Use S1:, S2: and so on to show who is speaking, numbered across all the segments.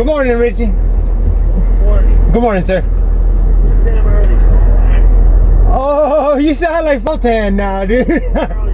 S1: Good morning, Richie.
S2: Morning.
S1: Good morning, sir.
S2: Damn early.
S1: Oh, you sound like Fulton now, dude.
S2: Early,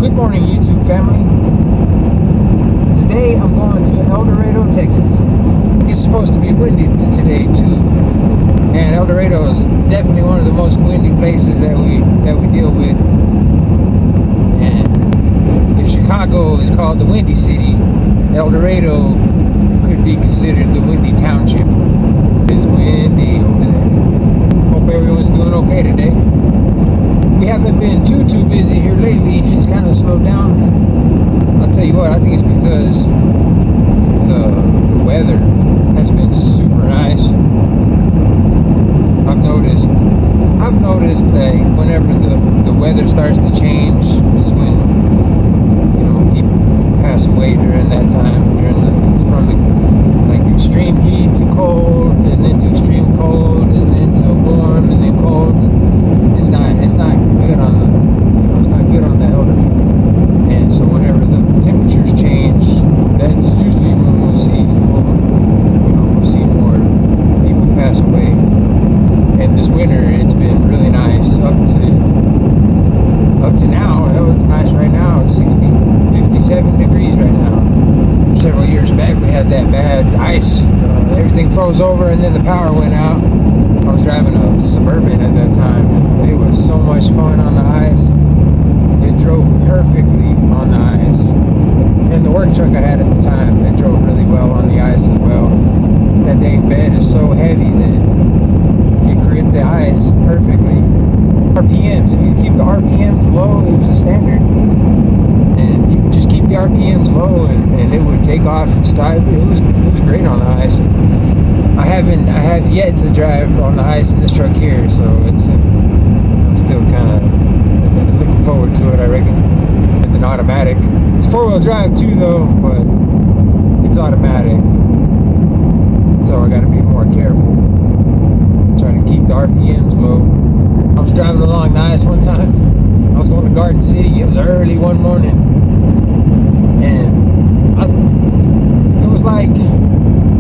S1: Good morning, YouTube family. Today I'm going to Eldorado, Texas. It's supposed to be windy today too, and Eldorado is definitely one of the most windy places that we deal with. And if Chicago is called the Windy City, Eldorado could be considered the Windy Township. It's windy over there. Hope everyone's doing okay today. We haven't been too busy here lately. It's kind of slowed down. I'll tell you what, I think it's because the weather has been super nice. I've noticed that whenever the weather starts to change is when, you know, people pass away during that time, from like extreme heat to cold, and then to extreme cold, and then to warm, and then cold. It's not good on the elderly. And so whenever the temperatures change, that's usually when we'll see more people pass away. And this winter, it's been really nice up to now. Hell, it's nice right now. It's 57 degrees right now. Several years back, we had that bad ice. Everything froze over, and then the power went out. I was driving a Suburban at that time. It was so much fun on the ice. It drove perfectly on the ice. And the work truck I had at the time, it drove really well on the ice as well. That dang bed is so heavy that it gripped the ice perfectly. RPMs, if you keep the RPMs low, it was a standard. And you could just keep the RPMs low and it would take off its time. It was great on the ice. I have yet to drive on the ice in this truck here, so I'm still kind of looking forward to it. I reckon it's an automatic. It's 4-wheel drive too, though, but it's automatic, so I got to be more careful. Trying to keep the RPMs low. I was driving along the ice one time. I was going to Garden City. It was early one morning, and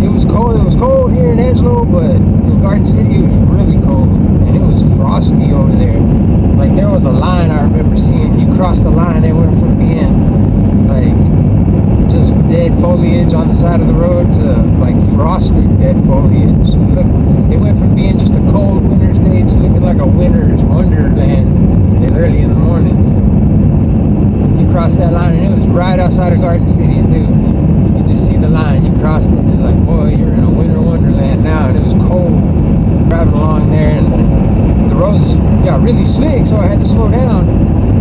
S1: it was cold. It was cold here in Edgelow, but in Garden City it was really cold, and it was frosty over there. Like, there was a line I remember seeing. You crossed the line, it went from being like just dead foliage on the side of the road to like frosted dead foliage. It went from being just a cold winter's day to looking like a winter's wonderland early in the mornings. You crossed that line, and it was right outside of Garden City too. You could just see the line. You crossed it, and it was like, boy, you're in a winter wonderland now. And it was cold. Driving along there, and the roads got really slick, so I had to slow down.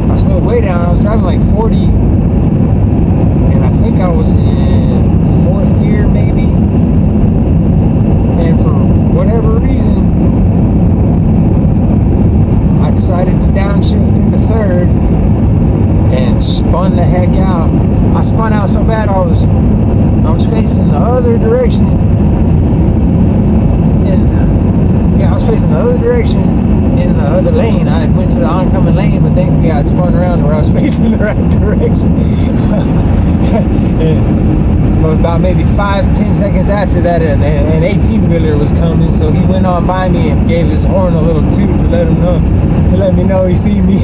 S1: I slowed way down. I was driving like 40, and I think I was in fourth gear maybe. And for whatever reason, I decided to downshift into third and spun the heck out. I spun out so bad I was facing the other direction. I was facing the other direction in the other lane. I went to the oncoming lane, but thankfully I had spun around to where I was facing the right direction. And about maybe 5-10 seconds after that, an 18-wheeler was coming, so he went on by me and gave his horn a little toot to let me know he seen me.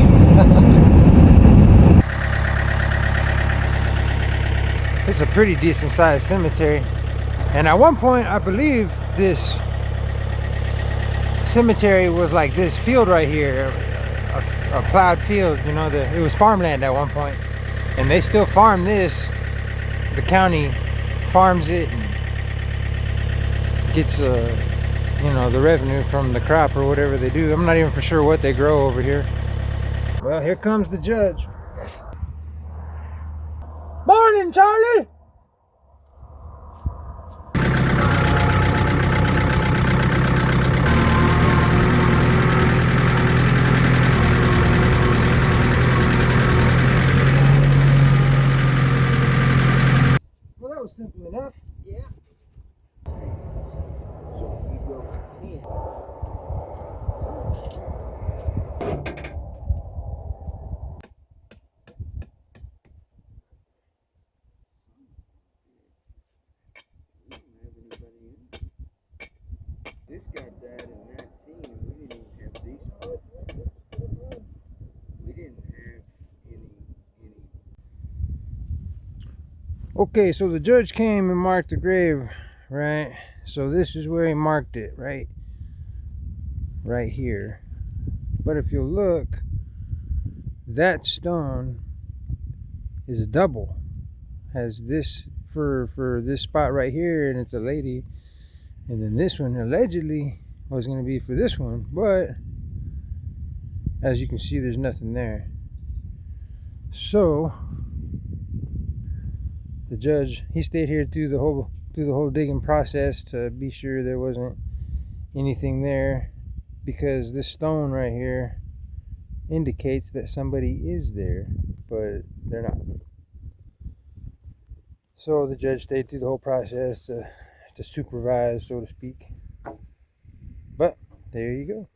S1: It's a pretty decent sized cemetery, and at one point I believe this cemetery was like this field right here, a plowed field. You know, it was farmland at one point, and they still farm this. The county farms it and gets the revenue from the crop or whatever they do. I'm not even for sure what they grow over here. Well, here comes the judge. Morning, Charlie. Okay, so the judge came and marked the grave, right? So this is where he marked it, right here. But if you look, that stone is a double. Has this for this spot right here, and it's a lady. And then this one allegedly was going to be for this one, but as you can see, there's nothing there. So the judge, he stayed here through the whole digging process to be sure there wasn't anything there, because this stone right here indicates that somebody is there, but they're not. So the judge stayed through the whole process to supervise, so to speak. But there you go.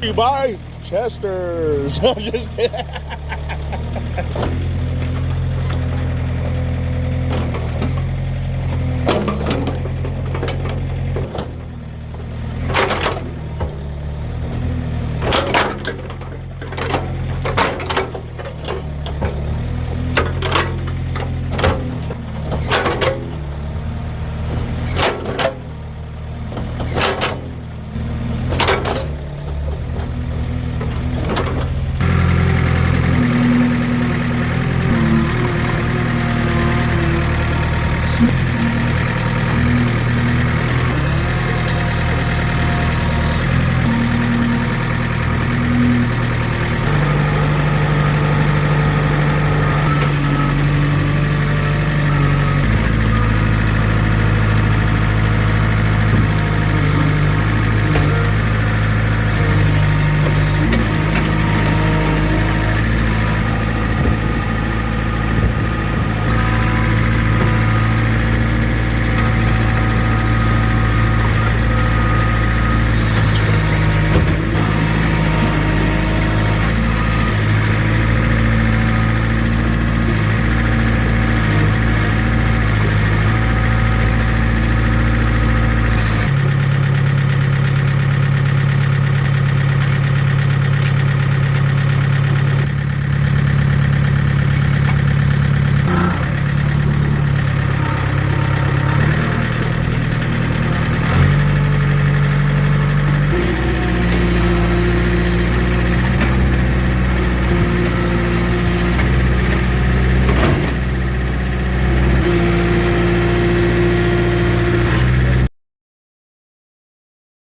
S2: You buy Chester's. I'm just kidding.